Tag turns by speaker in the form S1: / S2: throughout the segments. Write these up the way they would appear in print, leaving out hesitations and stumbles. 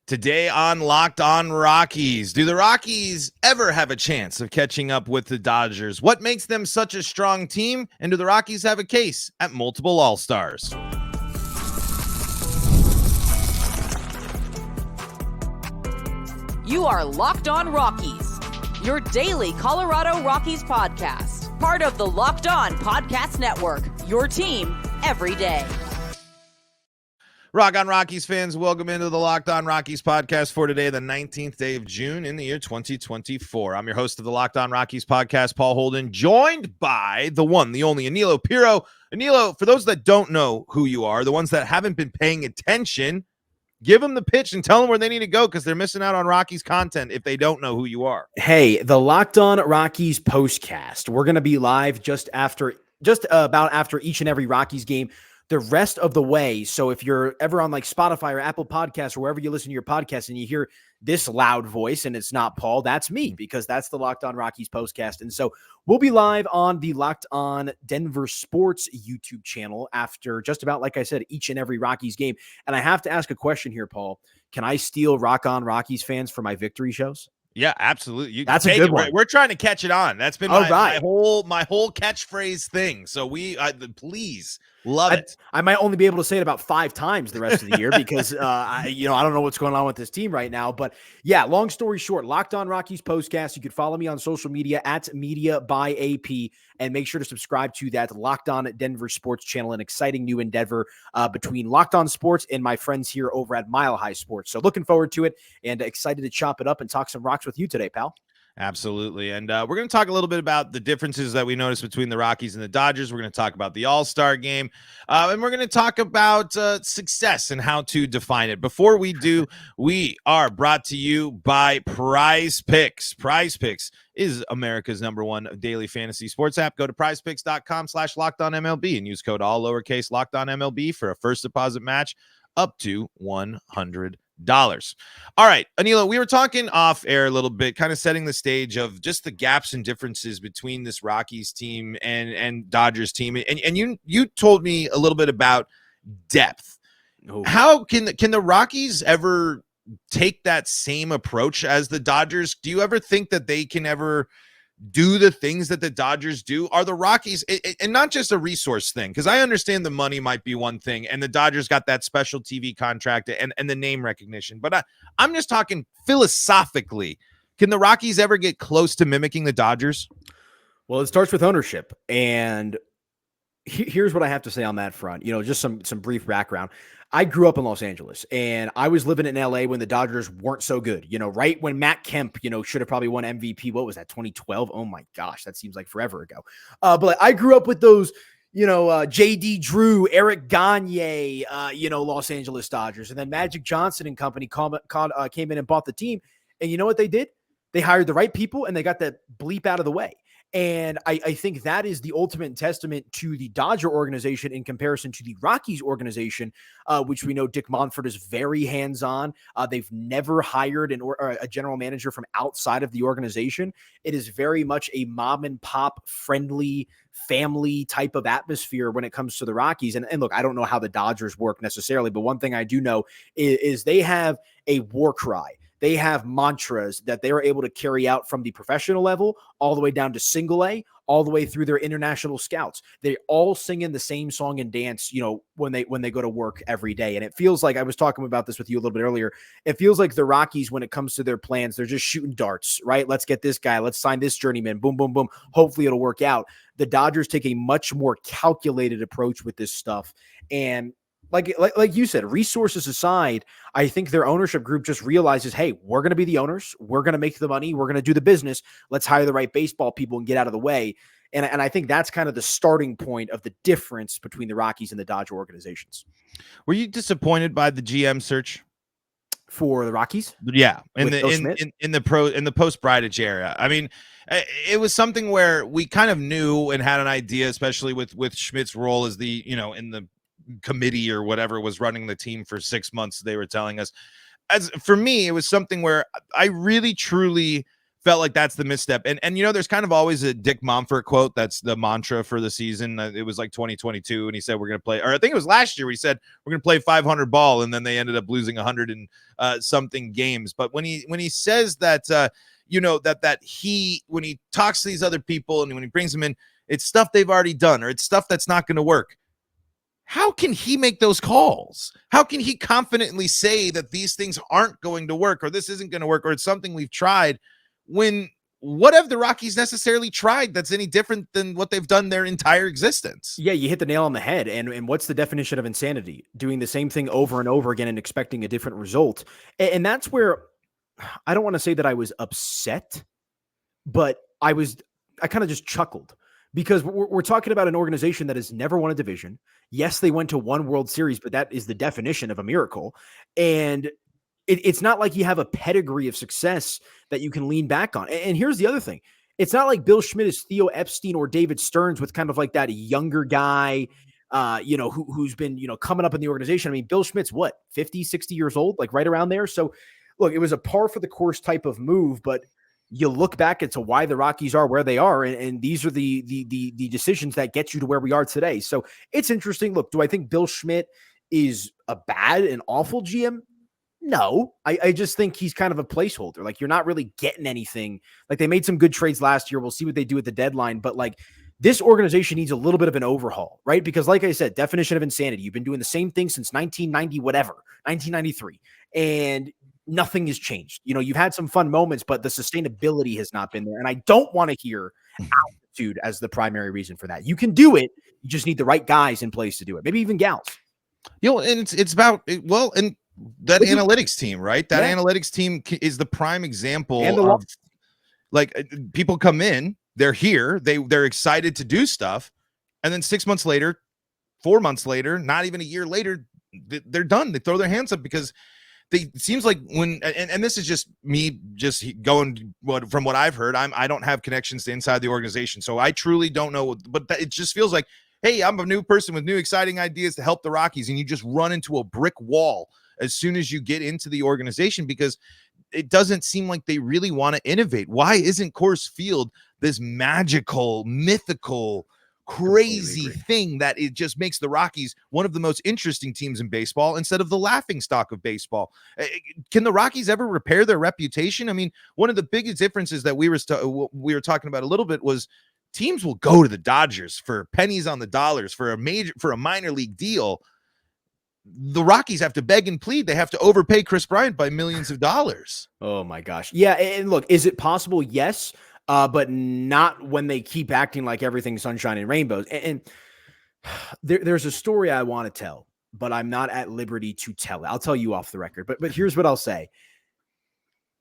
S1: Today on Locked On Rockies, do the Rockies ever have a chance of catching up with the Dodgers? What makes them such a strong team? And do the Rockies have a case at multiple All-Stars?
S2: You are Locked On Rockies, your daily Colorado Rockies podcast. Part of the Locked On Podcast Network, your team every day.
S1: Rock on Rockies fans, welcome into the Locked On Rockies podcast for today, the 19th day of June in the year 2024. I'm your host of the Locked On Rockies podcast, Paul Holden, joined by the one, the only Anilello Piro. Anilello, for those that don't know who you are, the ones that haven't been paying attention, give them the pitch and tell them where they need to go because they're missing out on Rockies content if they don't know who you are.
S3: Hey, the Locked On Rockies postcast. We're going to be live just about after each and every Rockies game the rest of the way. So if you're ever on like Spotify or Apple Podcasts or wherever you listen to your podcast and you hear this loud voice and it's not Paul, that's me, because that's the Locked On Rockies postcast. And so we'll be live on the Locked On Denver Sports YouTube channel after just about, like I said, each and every Rockies game. And I have to ask a question here, Paul. Can I steal Rock On Rockies fans for my victory shows?
S1: Yeah, absolutely.
S3: That's a good one.
S1: We're trying to catch it on. That's been my whole catchphrase thing. So please love it.
S3: I might only be able to say it about 5 times the rest of the year because I don't know what's going on with this team right now. But yeah, long story short, Locked On Rockies postcast. You can follow me on social media at Media by AP, and make sure to subscribe to that Locked On Denver Sports channel, an exciting new endeavor between Locked On Sports and my friends here over at Mile High Sports. So looking forward to it and excited to chop it up and talk some rocks with you today, pal.
S1: Absolutely. And we're going to talk a little bit about the differences that we noticed between the Rockies and the Dodgers. We're going to talk about the All-Star game, and we're going to talk about success and how to define it. Before we do, we are brought to you by Prize Picks. Prize Picks is America's #1 daily fantasy sports app. Go to prizepicks.com/lockedonmlb and use code all lowercase LockedOnMLB for a first deposit match up to $100. All right, Anilello, we were talking off air a little bit, kind of setting the stage of just the gaps and differences between this Rockies team and Dodgers team. And you told me a little bit about depth. Oh. How can the Rockies ever take that same approach as the Dodgers? Do you ever think that they can ever do the things that the Dodgers do? Are the Rockies, and not just a resource thing, because I understand the money might be one thing, and the Dodgers got that special TV contract and the name recognition, but I'm just talking philosophically. Can the Rockies ever get close to mimicking the Dodgers?
S3: Well, it starts with ownership, and here's what I have to say on that front. Just some brief background. I grew up in Los Angeles, and I was living in LA when the Dodgers weren't so good, right when Matt Kemp, should have probably won MVP. What was that, 2012? Oh my gosh, that seems like forever ago. But I grew up with those, JD Drew, Eric Gagne, Los Angeles Dodgers. And then Magic Johnson and company came in and bought the team. And you know what they did? They hired the right people, and they got that bleep out of the way. And I think that is the ultimate testament to the Dodger organization in comparison to the Rockies organization, which we know Dick Monfort is very hands-on. They've never hired a general manager from outside of the organization. It is very much a mom-and-pop friendly family type of atmosphere when it comes to the Rockies. And look, I don't know how the Dodgers work necessarily, but one thing I do know is they have a war cry. They have mantras that they are able to carry out from the professional level all the way down to single A, all the way through their international scouts. They all sing in the same song and dance, when they go to work every day. And it feels like, I was talking about this with you a little bit earlier, it feels like the Rockies, when it comes to their plans, they're just shooting darts, right? Let's get this guy. Let's sign this journeyman. Boom, boom, boom. Hopefully it'll work out. The Dodgers take a much more calculated approach with this stuff. And like you said, resources aside, I think their ownership group just realizes, hey, we're going to be the owners. We're going to make the money. We're going to do the business. Let's hire the right baseball people and get out of the way. And I think that's kind of the starting point of the difference between the Rockies and the Dodger organizations.
S1: Were you disappointed by the GM search
S3: for the Rockies?
S1: Yeah, in the post Bridich era. I mean, it was something where we kind of knew and had an idea, especially with Schmidt's role as the in the committee or whatever was running the team for 6 months. They were telling us, as for me, it was something where I really truly felt like that's the misstep. And there's kind of always a Dick Monfort quote that's the mantra for the season. It was like 2022, and he said we're going to play, or I think it was last year where he said we're going to play 500 ball, and then they ended up losing 100 and something games. But when he says that, that he, when he talks to these other people and when he brings them in, it's stuff they've already done, or it's stuff that's not going to work. How can he make those calls? How can he confidently say that these things aren't going to work, or this isn't going to work, or it's something we've tried, when what have the Rockies necessarily tried that's any different than what they've done their entire existence?
S3: Yeah, you hit the nail on the head. And what's the definition of insanity? Doing the same thing over and over again and expecting a different result. And that's where I don't want to say that I was upset, but I kind of just chuckled, because we're talking about an organization that has never won a division. Yes, they went to one World Series, but that is the definition of a miracle. And it's not like you have a pedigree of success that you can lean back on. And here's the other thing. It's not like Bill Schmidt is Theo Epstein or David Stearns with kind of like that younger guy, who's been, coming up in the organization. I mean, Bill Schmidt's what, 50, 60 years old, like right around there. So look, it was a par for the course type of move, but you look back into why the Rockies are where they are, and these are the decisions that get you to where we are today. So it's interesting. Look, do I think Bill Schmidt is a bad and awful GM? No, I just think he's kind of a placeholder. Like, you're not really getting anything. Like, they made some good trades last year. We'll see what they do at the deadline. But like, this organization needs a little bit of an overhaul, right? Because like I said, definition of insanity. You've been doing the same thing since 1990, 1993. And nothing has changed. You've had some fun moments, but the sustainability has not been there. And I don't want to hear altitude as the primary reason for that. You can do it. You just need the right guys in place to do it. Maybe even gals.
S1: And it's about, and that analytics team, right? That analytics team is the prime example of, like, people come in, they're here, they're excited to do stuff, and then 6 months later, 4 months later, not even a year later, they're done. They throw their hands up because it seems like when, and this is just me just going from what I've heard. I don't have connections to inside the organization, so I truly don't know. But it just feels like, hey, I'm a new person with new exciting ideas to help the Rockies, and you just run into a brick wall as soon as you get into the organization, because it doesn't seem like they really want to innovate. Why isn't Coors Field this magical, mythical, crazy thing that it just makes the Rockies one of the most interesting teams in baseball instead of the laughing stock of baseball? Can the Rockies ever repair their reputation? I mean, one of the biggest differences that we were talking about a little bit was teams will go to the Dodgers for pennies on the dollars for a minor league deal. The Rockies have to beg and plead. They have to overpay Chris Bryant by millions of dollars.
S3: Oh my gosh. Yeah. And look, is it possible? Yes. But not when they keep acting like everything's sunshine and rainbows. And there's a story I want to tell, but I'm not at liberty to tell it. I'll tell you off the record, but here's what I'll say.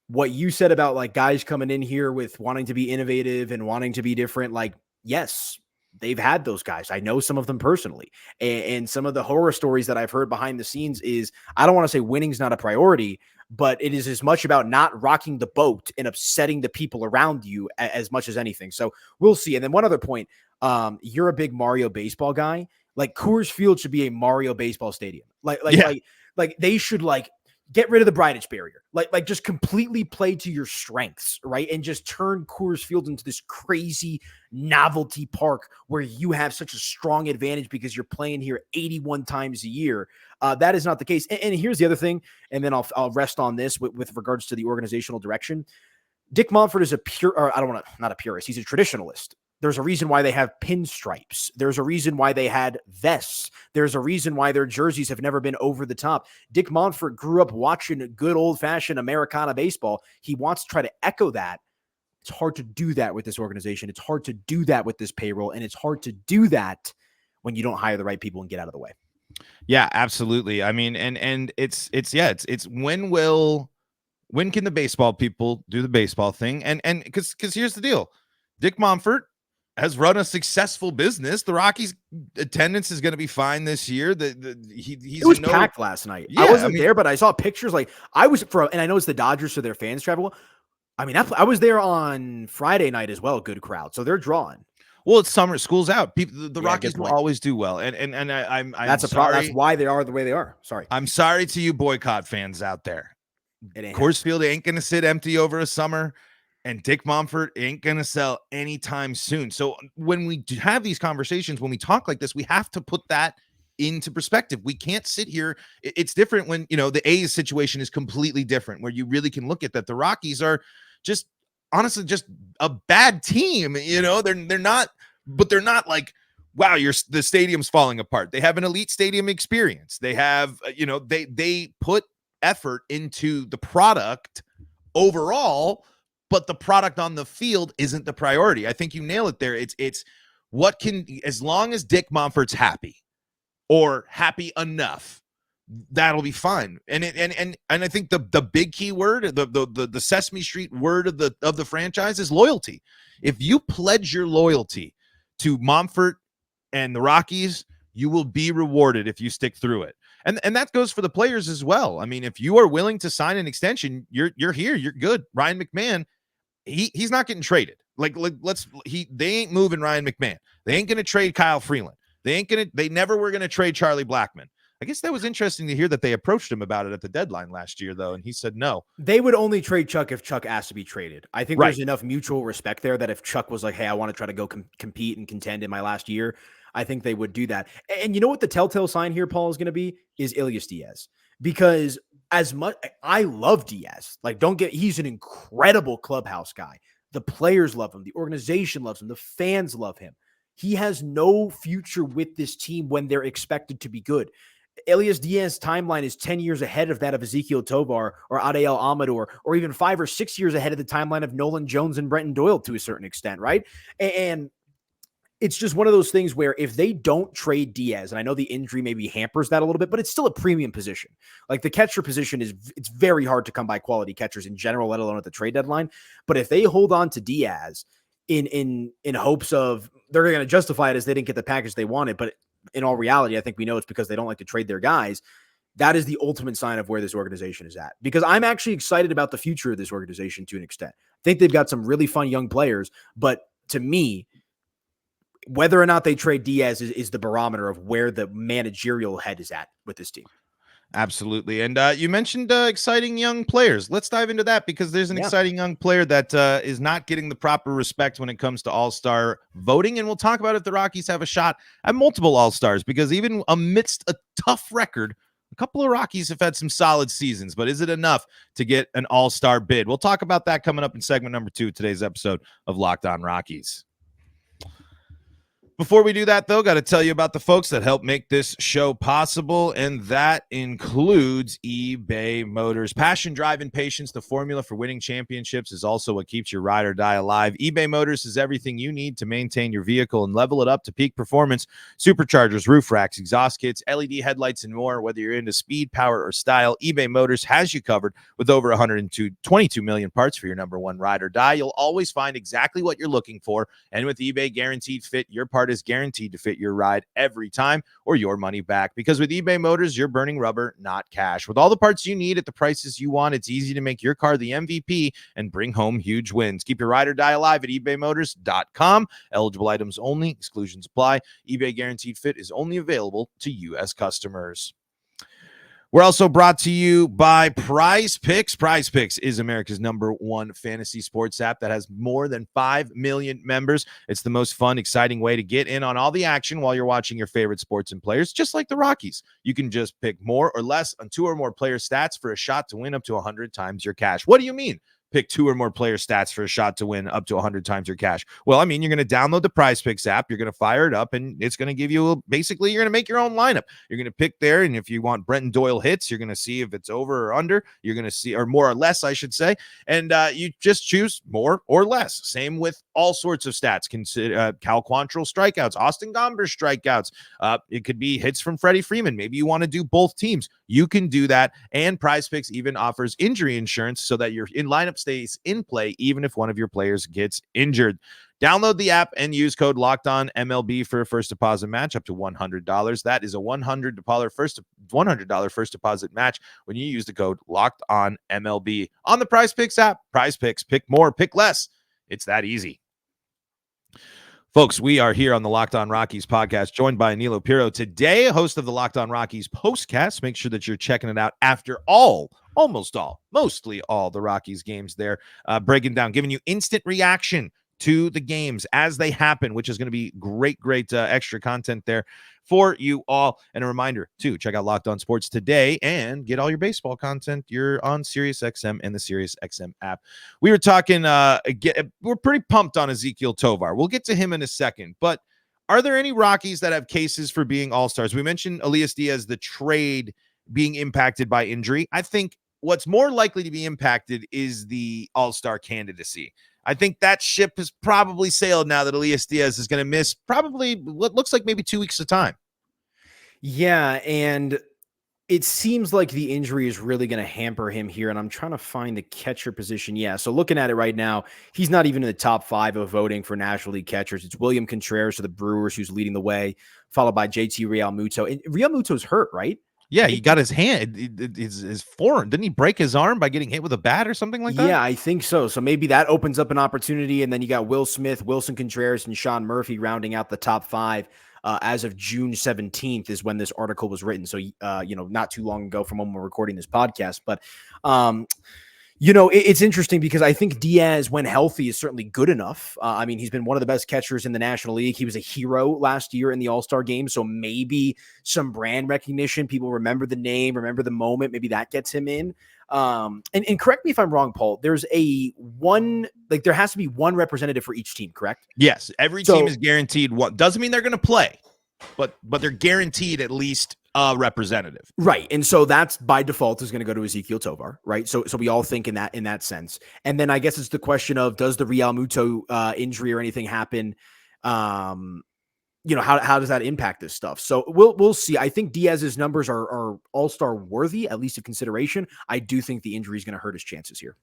S3: What you said about like guys coming in here with wanting to be innovative and wanting to be different. Like, yes, they've had those guys. I know some of them personally. And some of the horror stories that I've heard behind the scenes is, I don't want to say winning's not a priority, but it is as much about not rocking the boat and upsetting the people around you as much as anything. So we'll see. And then one other point, you're a big Mario baseball guy. Like, Coors Field should be a Mario baseball stadium. Like they should like get rid of the Bridage barrier. Like just completely play to your strengths, right? And just turn Coors Field into this crazy novelty park where you have such a strong advantage because you're playing here 81 times a year. That is not the case. And here's the other thing, and then I'll rest on this with regards to the organizational direction. Dick Monfort is not a purist. He's a traditionalist. There's a reason why they have pinstripes. There's a reason why they had vests. There's a reason why their jerseys have never been over the top. Dick Monfort grew up watching good old-fashioned Americana baseball. He wants to try to echo that. It's hard to do that with this organization. It's hard to do that with this payroll, and it's hard to do that when you don't hire the right people and get out of the way.
S1: Yeah, absolutely. I mean, and it's when can the baseball people do the baseball thing? And because here's the deal. Dick Monfort has run a successful business. The Rockies' attendance is going to be fine this year. It
S3: was packed last night. Yeah, I wasn't there, but I saw pictures. Like, I was and I know it's the Dodgers, so their fans travel. I mean, I was there on Friday night as well. Good crowd, so they're drawing.
S1: Well, it's summer, school's out. The Rockies will always do well, and I'm
S3: that's a problem. That's why they are the way they are. Sorry,
S1: I'm sorry to you boycott fans out there. Coors Field ain't going to sit empty over a summer. and Dick Monfort ain't going to sell anytime soon. So when we have these conversations, when we talk like this, we have to put that into perspective. We can't sit here. It's different when, the A's situation is completely different, where you really can look at that. The Rockies are just honestly just a bad team. They're not, but they're not like, wow, the stadium's falling apart. They have an elite stadium experience. They have, they put effort into the product overall, but the product on the field isn't the priority. I think you nail it there. It's as long as Dick Monfort's happy or happy enough, that'll be fine. And I think the big key word, the Sesame Street word of the franchise is loyalty. If you pledge your loyalty to Monfort and the Rockies, you will be rewarded if you stick through it. And that goes for the players as well. I mean, if you are willing to sign an extension, you're here, you're good. Ryan McMahon, he's not getting traded. They ain't moving Ryan McMahon. They ain't going to trade Kyle Freeland. They never were going to trade Charlie Blackmon. I guess that was interesting to hear that they approached him about it at the deadline last year, though, and he said no.
S3: They would only trade Chuck if Chuck asked to be traded. I think
S1: Right.
S3: There's enough mutual respect there that if Chuck was like, hey, I want to try to go compete and contend in my last year, I think they would do that. And you know what the telltale sign here, Paul, is going to be? Is Elias Diaz. Because as much I love Diaz, he's an incredible clubhouse guy. The players love him. The organization loves him. The fans love him. He has no future with this team when they're expected to be good. Elias Diaz's timeline is 10 years ahead of that of Ezekiel Tovar or Adael Amador, or even 5 or 6 years ahead of the timeline of Nolan Jones and Brenton Doyle to a certain extent, right? And it's just one of those things where if they don't trade Diaz, and I know the injury maybe hampers that a little bit, but it's still a premium position. Like the catcher position it's very hard to come by quality catchers in general, let alone at the trade deadline. But if they hold on to Diaz in hopes of they're going to justify it as they didn't get the package they wanted, but in all reality, I think we know it's because they don't like to trade their guys. That is the ultimate sign of where this organization is at. Because I'm actually excited about the future of this organization to an extent. I think they've got some really fun young players, but to me, whether or not they trade Diaz is the barometer of where the managerial head is at with this team.
S1: Absolutely. And you mentioned exciting young players. Let's dive into that because there's an exciting young player that is not getting the proper respect when it comes to All-Star voting. And we'll talk about if the Rockies have a shot at multiple All-Stars, because even amidst a tough record, a couple of Rockies have had some solid seasons, but is it enough to get an All-Star bid? We'll talk about that coming up in segment number 2 of today's episode of Locked On Rockies. Before we do that, though, got to tell you about the folks that help make this show possible, and that includes eBay Motors. Passion, drive, and patience, the formula for winning championships, is also what keeps your ride or die alive. eBay Motors is everything you need to maintain your vehicle and level it up to peak performance. Superchargers, roof racks, exhaust kits, LED headlights, and more. Whether you're into speed, power, or style, eBay Motors has you covered with over 22 million parts for your number one ride or die. You'll always find exactly what you're looking for, and with eBay Guaranteed Fit, your part is guaranteed to fit your ride every time or your money back. Because with eBay Motors, you're burning rubber, not cash. With all the parts you need at the prices you want, it's easy to make your car the MVP and bring home huge wins. Keep your ride or die alive at ebaymotors.com. Eligible items only. Exclusions apply. eBay Guaranteed Fit is only available to U.S. customers. We're also brought to you by Prize Picks. Prize Picks is America's #1 fantasy sports app that has more than 5 million members. It's the most fun, exciting way to get in on all the action while you're watching your favorite sports and players, just like the Rockies. You can just pick more or less on 2 or more player stats for a shot to win up to 100 times your cash. What do you mean? Pick 2 or more player stats for a shot to win up to 100 times your cash. Well, I mean, you're going to download the Prize Picks app. You're going to fire it up, and it's going to give you basically, you're going to make your own lineup. You're going to pick there, and if you want Brenton Doyle hits, you're going to see if it's over or under. You're going to see, or more or less, I should say. And you just choose more or less. Same with all sorts of stats. Consider Cal Quantrill strikeouts, Austin Gomber strikeouts. It could be hits from Freddie Freeman. Maybe you want to do both teams. You can do that. And Prize Picks even offers injury insurance so that your lineup stays in play even if one of your players gets injured. Download the app and use code LOCKEDONMLB for a first deposit match up to $100. That is a $100 first deposit match when you use the code LOCKEDONMLB on the Prize Picks app. Prize Picks, pick more, pick less. It's that easy. Folks, we are here on the Locked On Rockies podcast, joined by Anilello Piro today, host of the Locked On Rockies POSTCAST. Make sure that you're checking it out after all mostly all the Rockies games there, breaking down, giving you instant reaction to the games as they happen, which is going to be great extra content there for you all. And a reminder to check out Locked On Sports today and get all your baseball content. You're on SiriusXM and the SiriusXM app. We were talking, we're pretty pumped on Ezequiel Tovar. We'll get to him in a second, but are there any Rockies that have cases for being all-stars? We mentioned Elias Diaz, the trade being impacted by injury. I think what's more likely to be impacted is the all-star candidacy. I think that ship has probably sailed now that Elias Diaz is going to miss probably what looks like maybe 2 weeks of time.
S3: Yeah, and it seems like the injury is really going to hamper him here, and I'm trying to find the catcher position. Yeah, so looking at it right now, he's not even in the top 5 of voting for National League catchers. It's William Contreras of the Brewers who's leading the way, followed by JT Realmuto. And Realmuto's hurt, right?
S1: Yeah, he got his hand, his forearm. Didn't he break his arm by getting hit with a bat or something like that?
S3: Yeah, I think so. So maybe that opens up an opportunity. And then you got Will Smith, Wilson Contreras, and Sean Murphy rounding out the top 5 as of June 17th is when this article was written. So, not too long ago from when we're recording this podcast. But, it's interesting because I think Diaz, when healthy, is certainly good enough. He's been one of the best catchers in the National League. He was a hero last year in the All-Star game. So maybe some brand recognition, people remember the name, remember the moment. Maybe that gets him in. And correct me if I'm wrong, Paul, there has to be one representative for each team, correct?
S1: Yes. Every team is guaranteed one. Doesn't mean they're going to play, but they're guaranteed at least a representative.
S3: Right. And so that's by default is going to go to Ezequiel Tovar, right? So we all think in that sense. And then I guess it's the question of, does the Realmuto injury or anything happen? How does that impact this stuff? So we'll see. I think Diaz's numbers are all-star worthy, at least of consideration. I do think the injury is going to hurt his chances here.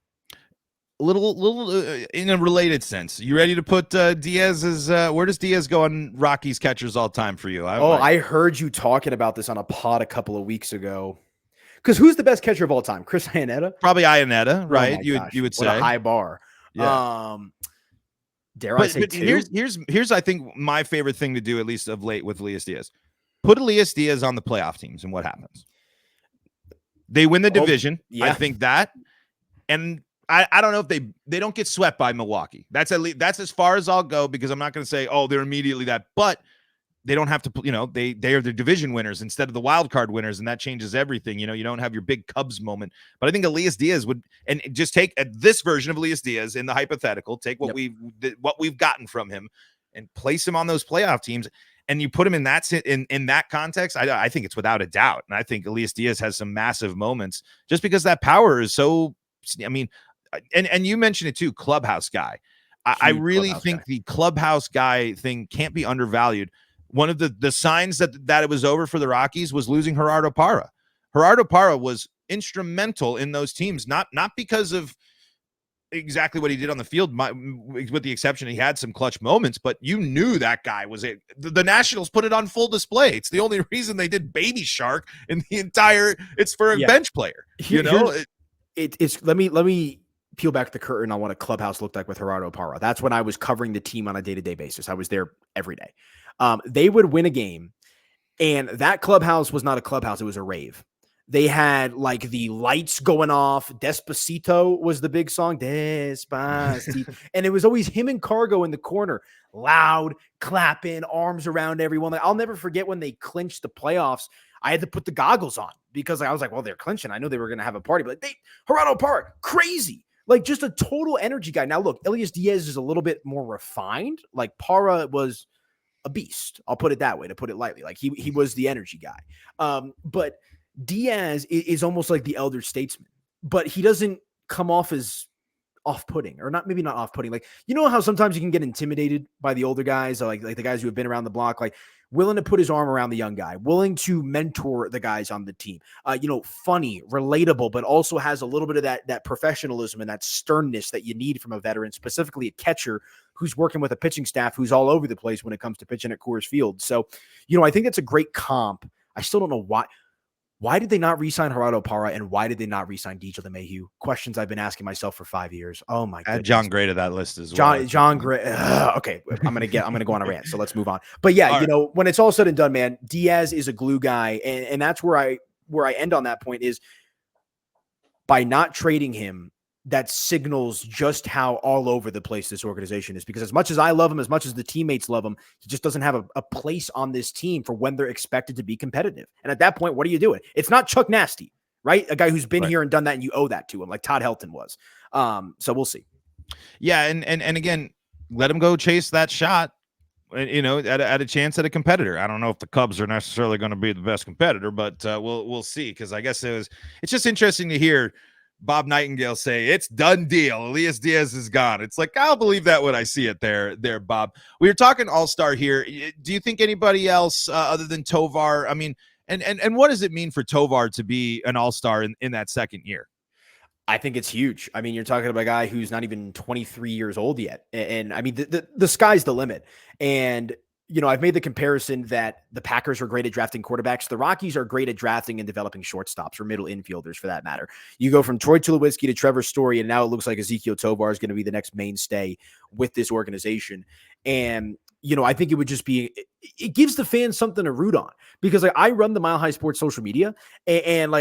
S1: Little in a related sense. You ready to put Diaz's where does Diaz go on Rockies catchers all time for you?
S3: I heard you talking about this on a pod a couple of weeks ago. Because who's the best catcher of all time? Chris Iannetta?
S1: Probably Iannetta, right?
S3: Oh
S1: you would say.
S3: What a high bar.
S1: Yeah.
S3: I say two?
S1: Here's I think my favorite thing to do, at least of late, with Elias Diaz. Put Elias Diaz on the playoff teams, and what happens? They win the division. Yeah. I think that, and I don't know if they don't get swept by Milwaukee. That's as far as I'll go, because I'm not going to say, oh, they're immediately that, but they don't have to, they are the division winners instead of the wild card winners. And that changes everything. You don't have your big Cubs moment, but I think Elias Diaz would, and just take this version of Elias Diaz in the hypothetical, take what we've gotten from him and place him on those playoff teams. And you put him in that context. I think it's without a doubt. And I think Elias Diaz has some massive moments just because that power is so, and you mentioned it too, clubhouse guy. I really think the clubhouse guy thing can't be undervalued. One of the signs that it was over for the Rockies was losing Gerardo Parra. Gerardo Parra was instrumental in those teams, not because of exactly what he did on the field, with the exception he had some clutch moments, but you knew that guy was it. The Nationals put it on full display. It's the only reason they did Baby Shark in the entire. It's for a bench player.
S3: Let me peel back the curtain on what a clubhouse looked like with Gerardo Parra. That's when I was covering the team on a day-to-day basis. I was there every day. They would win a game, and that clubhouse was not a clubhouse. It was a rave. They had like the lights going off. Despacito was the big song. Despacito. And it was always him and Cargo in the corner, loud, clapping, arms around everyone. Like, I'll never forget when they clinched the playoffs. I had to put the goggles on because I was like, well, they're clinching. I know they were going to have a party, but Gerardo Parra, crazy. Like, just a total energy guy. Now, look, Elias Diaz is a little bit more refined. Like, Parra was a beast. I'll put it that way, to put it lightly. Like, he was the energy guy. But Diaz is almost like the elder statesman, but he doesn't come off as off-putting, or maybe not off-putting. Like, you know how sometimes you can get intimidated by the older guys, like the guys who have been around the block, like willing to put his arm around the young guy, willing to mentor the guys on the team, funny, relatable, but also has a little bit of that professionalism and that sternness that you need from a veteran, specifically a catcher who's working with a pitching staff who's all over the place when it comes to pitching at Coors Field. So, I think that's a great comp. I still don't know why. Why did they not re-sign Gerardo Parra, and why did they not re-sign DJ LeMahieu? Questions I've been asking myself for 5 years. Oh my god.
S1: Add John Gray to that list as well.
S3: John Gray. Okay, I'm gonna go on a rant. So let's move on. But yeah, when it's all said and done, man, Diaz is a glue guy, and that's where I end on that point is by not trading him, that signals just how all over the place this organization is. Because as much as I love him, as much as the teammates love him, he just doesn't have a place on this team for when they're expected to be competitive. And at that point, what are you doing? It's not Chuck Nasty, right? A guy who's been here and done that, and you owe that to him, like Todd Helton was. So we'll see.
S1: Yeah, and again, let him go chase that shot. At a chance at a competitor. I don't know if the Cubs are necessarily going to be the best competitor, but we'll see. Because I guess it's just interesting to hear Bob Nightingale say it's done deal. Elias Diaz is gone. It's like, I'll believe that when I see it there, Bob. We were talking All-Star here. Do you think anybody else other than Tovar? I mean, and what does it mean for Tovar to be an All-Star in that second year?
S3: I think it's huge. I mean, you're talking about a guy who's not even 23 years old yet. And I mean, the sky's the limit. And, I've made the comparison that the Packers are great at drafting quarterbacks. The Rockies are great at drafting and developing shortstops or middle infielders for that matter. You go from Troy Tulowitzki to Trevor Story, and now it looks like Ezekiel Tovar is going to be the next mainstay with this organization. And, I think it would just be, it gives the fans something to root on, because I run the Mile High Sports social media and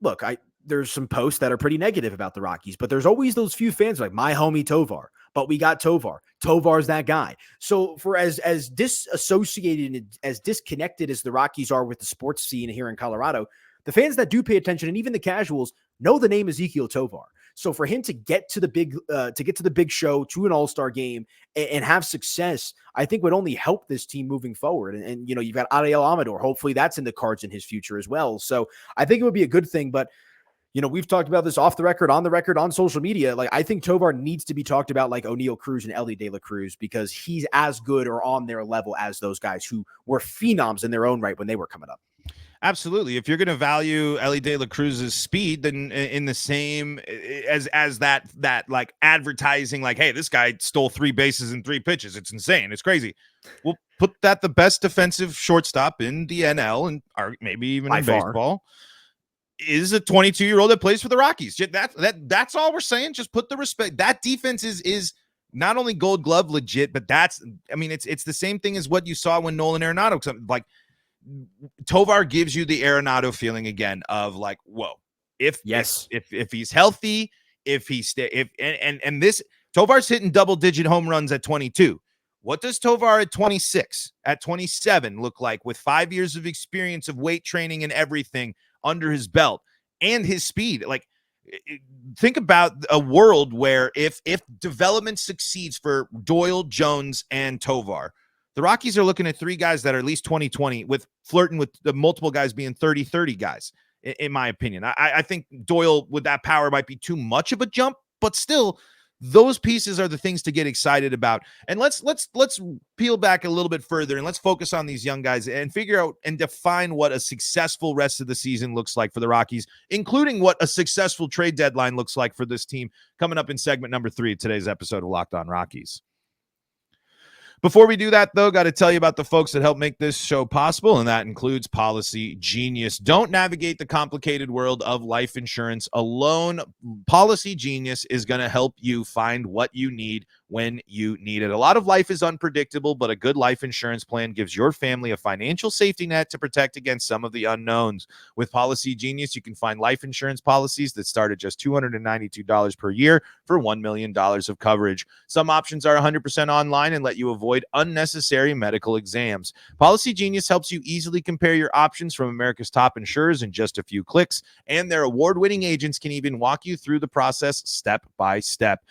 S3: look, there's some posts that are pretty negative about the Rockies, but there's always those few fans like my homie Tovar, but we got Tovar. Tovar's that guy. So for as disassociated and as disconnected as the Rockies are with the sports scene here in Colorado, the fans that do pay attention and even the casuals know the name Ezekiel Tovar. So for him to get to the big show, to an All-Star game and have success, I think would only help this team moving forward. And you've got Ariel Amador. Hopefully that's in the cards in his future as well. So I think it would be a good thing, but we've talked about this off the record, on social media. Like, I think Tovar needs to be talked about like O'Neal Cruz and Elly De La Cruz, because he's as good or on their level as those guys who were phenoms in their own right when they were coming up.
S1: Absolutely. If you're going to value Elly De La Cruz's speed, then in the same as that like advertising, like, hey, this guy stole 3 bases in 3 pitches. It's insane. It's crazy. We'll put that the best defensive shortstop in the NL and maybe even in baseball is a 22-year-old that plays for the Rockies. That's all we're saying. Just put the respect. That defense is not only Gold Glove legit, but it's the same thing as what you saw when Nolan Arenado, like, Tovar gives you the Arenado feeling again of like, whoa, if he's healthy, and this Tovar's hitting double-digit home runs at 22. What does Tovar at 26, at 27 look like with 5 years of experience of weight training and everything under his belt and his speed? Like, think about a world where if development succeeds for Doyle, Jones, and Tovar, the Rockies are looking at 3 guys that are at least 20-20, with flirting with the multiple guys being 30-30 guys, in my opinion. I think Doyle with that power might be too much of a jump, but still, those pieces are the things to get excited about. And let's peel back a little bit further and let's focus on these young guys and figure out and define what a successful rest of the season looks like for the Rockies, including what a successful trade deadline looks like for this team, coming up in segment number 3 of today's episode of Locked On Rockies. Before we do that, though, got to tell you about the folks that help make this show possible, and that includes Policygenius. Don't navigate the complicated world of life insurance alone. Policygenius is going to help you find what you need when you need it. A lot of life is unpredictable, but a good life insurance plan gives your family a financial safety net to protect against some of the unknowns. With Policygenius, you can find life insurance policies that start at just $292 per year for $1 million of coverage. Some options are 100% online and let you avoid unnecessary medical exams. Policygenius helps you easily compare your options from America's top insurers in just a few clicks, and their award-winning agents can even walk you through the process step by step.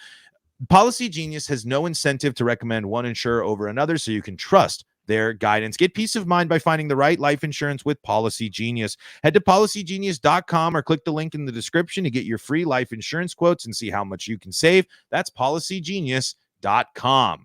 S1: Policygenius has no incentive to recommend one insurer over another, so you can trust their guidance. Get peace of mind by finding the right life insurance with Policygenius. Head to policygenius.com or click the link in the description to get your free life insurance quotes and see how much you can save. That's policygenius.com.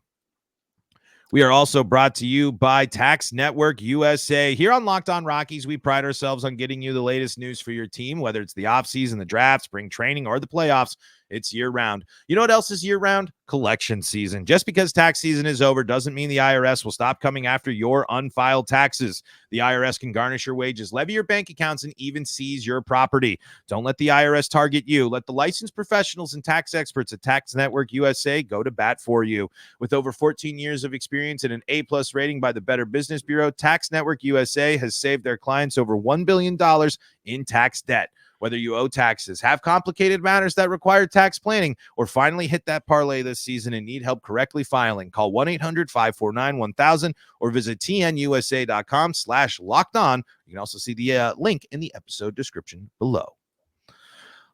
S1: We are also brought to you by Tax Network USA. Here on Locked On Rockies, we pride ourselves on getting you the latest news for your team, whether it's the offseason, the draft, spring training, or the playoffs. It's year-round. You know what else is year-round? Collection season. Just because tax season is over doesn't mean the IRS will stop coming after your unfiled taxes. The IRS can garnish your wages, levy your bank accounts, and even seize your property. Don't let the IRS target you. Let the licensed professionals and tax experts at Tax Network USA go to bat for you. With over 14 years of experience and an A-plus rating by the Better Business Bureau, Tax Network USA has saved their clients over $1 billion in tax debt. Whether you owe taxes, have complicated matters that require tax planning, or finally hit that parlay this season and need help correctly filing, call 1-800-549-1000 or visit tnusa.com/lockedon. You can also see the link in the episode description below.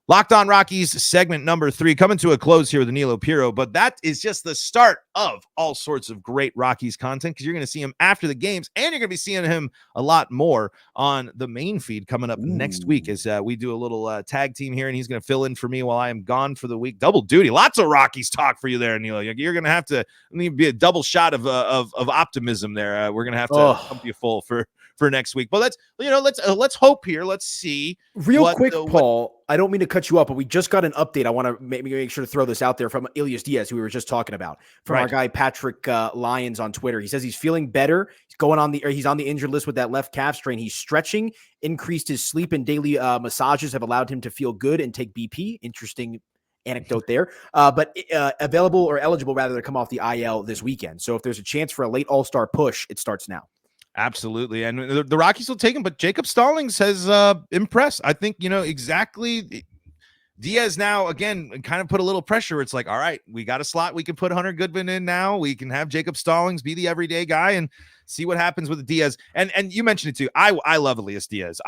S1: Locked On Rockies segment number 3 coming to a close here with Anilello Piro, but that is just the start of all sorts of great Rockies content, because you're going to see him after the games, and you're going to be seeing him a lot more on the main feed coming up next week as we do a little tag team here, and he's going to fill in for me while I am gone for the week. Double duty. Lots of Rockies talk for you there, Anilello. You're going to have to be a double shot of optimism there. We're going to have to pump you full for next week. But let's hope here. Let's see.
S3: Real quick, Paul, I don't mean to cut you up, but we just got an update. I want to make sure to throw this out there from Elias Diaz, who we were just talking about, from our guy Patrick Lyons on Twitter. He says he's feeling better. He's on the injured list with that left calf strain. He's stretching, increased his sleep, and daily massages have allowed him to feel good and take BP. Interesting anecdote there. But eligible to come off the IL this weekend. So if there's a chance for a late All-Star push, it starts now.
S1: Absolutely. And the Rockies will take him, but Jacob Stallings has impressed. I think, exactly. Diaz now, again, kind of put a little pressure. It's like, all right, we got a slot. We can put Hunter Goodman in now. We can have Jacob Stallings be the everyday guy and see what happens with Diaz. And you mentioned it too. I love Elias Diaz.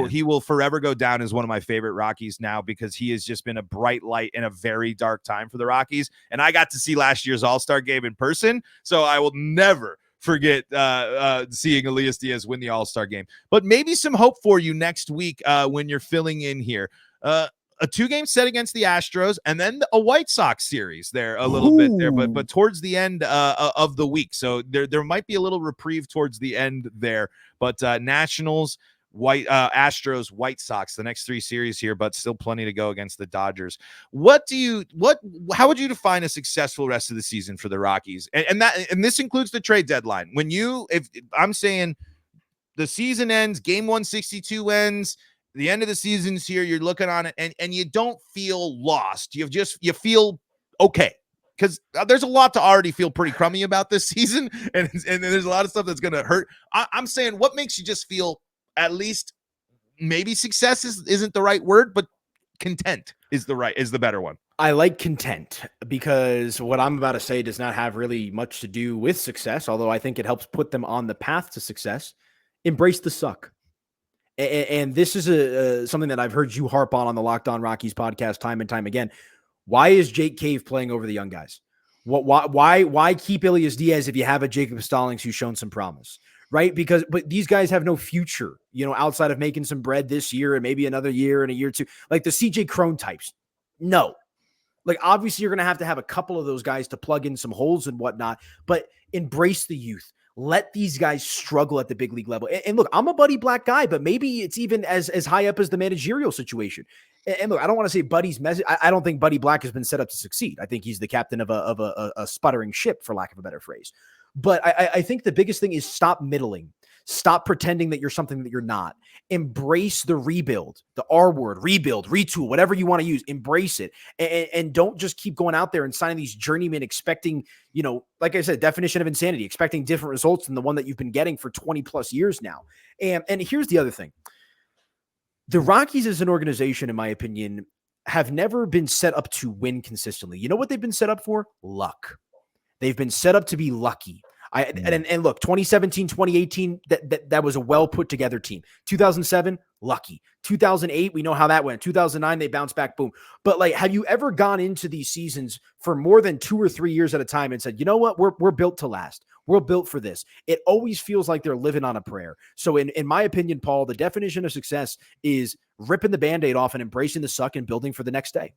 S1: He will forever go down as one of my favorite Rockies now, because he has just been a bright light in a very dark time for the Rockies. And I got to see last year's All-Star game in person, so I will never forget seeing Elias Diaz win the All-Star game. But maybe some hope for you next week when you're filling in here. A 2-game set against the Astros, and then a White Sox series there a little bit there, but towards the end of the week. So there might be a little reprieve towards the end there. But Nationals, Astros, White Sox, the next 3 series here, but still plenty to go against the Dodgers. How would you define a successful rest of the season for the Rockies? And this includes the trade deadline. If I'm saying the season ends, game 162 ends, the end of the season's here, you're looking on it and you don't feel lost. You feel okay. Because there's a lot to already feel pretty crummy about this season, and there's a lot of stuff that's going to hurt. I'm saying, what makes you just feel at least, maybe success isn't the right word, but content is the better one.
S3: I like content, because what I'm about to say does not have really much to do with success, although I think it helps put them on the path to success. Embrace the suck. And this is something that I've heard you harp on the Locked On Rockies podcast time and time again. Why is Jake Cave playing over the young guys? Why keep Elias Diaz if you have a Jacob Stallings who's shown some promise, right? But these guys have no future, outside of making some bread this year and maybe another year and a year or two, like the CJ Cron types. No, like obviously you're going to have a couple of those guys to plug in some holes and whatnot, but embrace the youth. Let these guys struggle at the big league level. And look, I'm a Buddy Black guy, but maybe it's even as high up as the managerial situation. And look, I don't want to say Buddy's message. I don't think Buddy Black has been set up to succeed. I think he's the captain of a sputtering ship, for lack of a better phrase. But I think the biggest thing is stop middling. Stop pretending that you're something that you're not. Embrace the rebuild, the R word, rebuild, retool, whatever you want to use. Embrace it. And don't just keep going out there and signing these journeymen expecting, like I said, definition of insanity, expecting different results than the one that you've been getting for 20 plus years now. And here's the other thing. The Rockies as an organization, in my opinion, have never been set up to win consistently. You know what they've been set up for? Luck. They've been set up to be lucky. And look, 2017, 2018, that was a well put together team. 2007, lucky. 2008, we know how that went. 2009, they bounced back, boom. But like, have you ever gone into these seasons for more than 2 or 3 years at a time and said, you know what, we're built to last. We're built for this. It always feels like they're living on a prayer. So in my opinion, Paul, the definition of success is ripping the Band-Aid off and embracing the suck and building for the next day.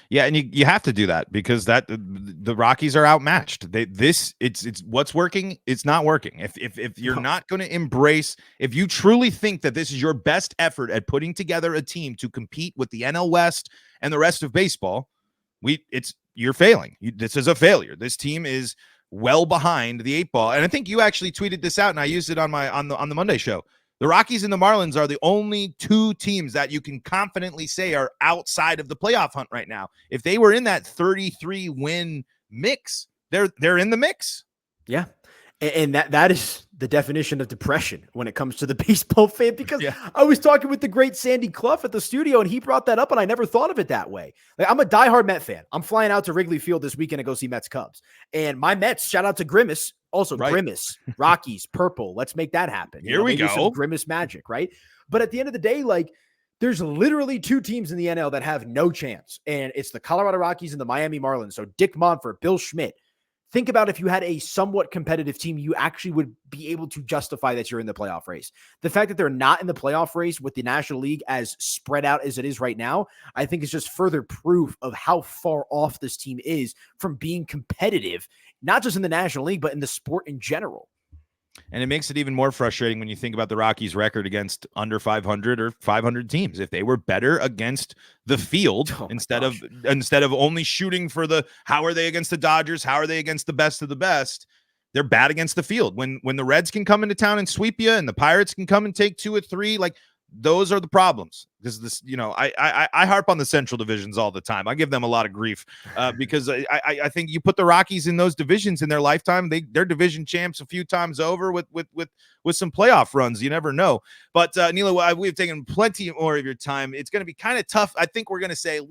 S1: Yeah, and you have to do that, because the Rockies are outmatched. It's what's working, it's not working. If you're not going to embrace, if you truly think that this is your best effort at putting together a team to compete with the NL West and the rest of baseball, you're failing. This is a failure. This team is well behind the 8 ball. And I think you actually tweeted this out, and I used it on the Monday show. The Rockies and the Marlins are the only 2 teams that you can confidently say are outside of the playoff hunt right now. If they were in that 33 win mix, they're in the mix.
S3: Yeah. And that is the definition of depression when it comes to the baseball fan, because
S1: Yeah.
S3: I was talking with the great Sandy Clough at the studio and he brought that up and I never thought of it that way. Like, I'm a diehard Met fan. I'm flying out to Wrigley Field this weekend to go see Mets Cubs. And my Mets, shout out to Grimace, also
S1: Right.
S3: Grimace, Rockies, purple. Let's make that happen.
S1: Here we
S3: maybe
S1: go.
S3: some Grimace magic, right? But at the end of the day, like, there's literally two teams in the NL that have no chance. And it's the Colorado Rockies and the Miami Marlins. So Dick Monfort, Bill Schmidt. Think about if you had a somewhat competitive team, you actually would be able to justify that you're in the playoff race. The fact that they're not in the playoff race with the National League as spread out as it is right now, I think is just further proof of how far off this team is from being competitive, not just in the National League, but in the sport in general.
S1: And it makes it even more frustrating when you think about the Rockies' record against under 500 or 500 teams. If they were better against the field instead of only shooting for the how are they against the Dodgers, how are they against the best of the best, they're bad against the field. When the Reds can come into town and sweep you, and the Pirates can come and take 2 or 3, like, those are the problems. Because this, I harp on the Central divisions all the time. I give them a lot of grief because I think you put the Rockies in those divisions in their lifetime, they're division champs a few times over with some playoff runs. You never know. But Nilo, we've taken plenty more of your time. It's going to be kind of tough. I think we're going to say,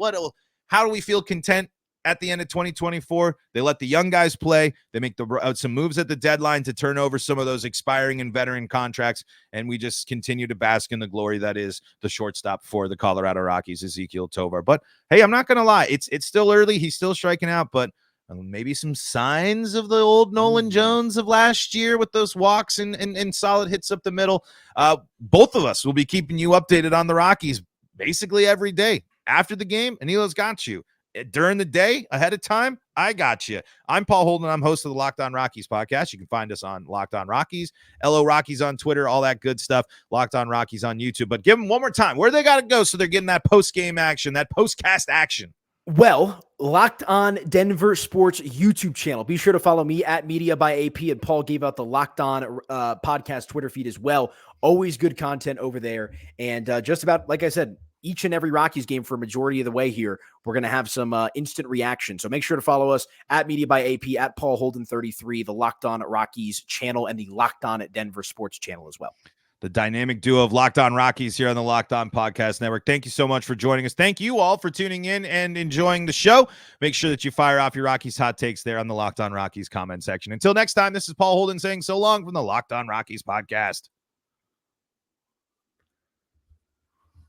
S1: how do we feel content at the end of 2024? They let the young guys play. They make some moves at the deadline to turn over some of those expiring and veteran contracts, and we just continue to bask in the glory that is the shortstop for the Colorado Rockies, Ezequiel Tovar. But hey, I'm not going to lie. It's still early. He's still striking out, but maybe some signs of the old Nolan Jones of last year with those walks and solid hits up the middle. Both of us will be keeping you updated on the Rockies basically every day. After the game, Anilo's got you. During the day, ahead of time, I got you. I'm Paul Holden. I'm host of the Locked On Rockies podcast. You can find us on Locked On Rockies, LO Rockies on Twitter, all that good stuff. Locked On Rockies on YouTube. But give them one more time. Where they got to go so they're getting that post-game action, that postcast action?
S3: Well, Locked On Denver Sports YouTube channel. Be sure to follow me at Media by AP, and Paul gave out the Locked On podcast Twitter feed as well. Always good content over there. And just about, like I said, each and every Rockies game for a majority of the way here, we're going to have some instant reaction. So make sure to follow us at Media by AP, at Paul Holden 33, the Locked On Rockies channel, and the Locked On Denver Sports channel as well.
S1: The dynamic duo of Locked On Rockies here on the Locked On Podcast Network. Thank you so much for joining us. Thank you all for tuning in and enjoying the show. Make sure that you fire off your Rockies hot takes there on the Locked On Rockies comment section. Until next time, this is Paul Holden saying so long from the Locked On Rockies podcast.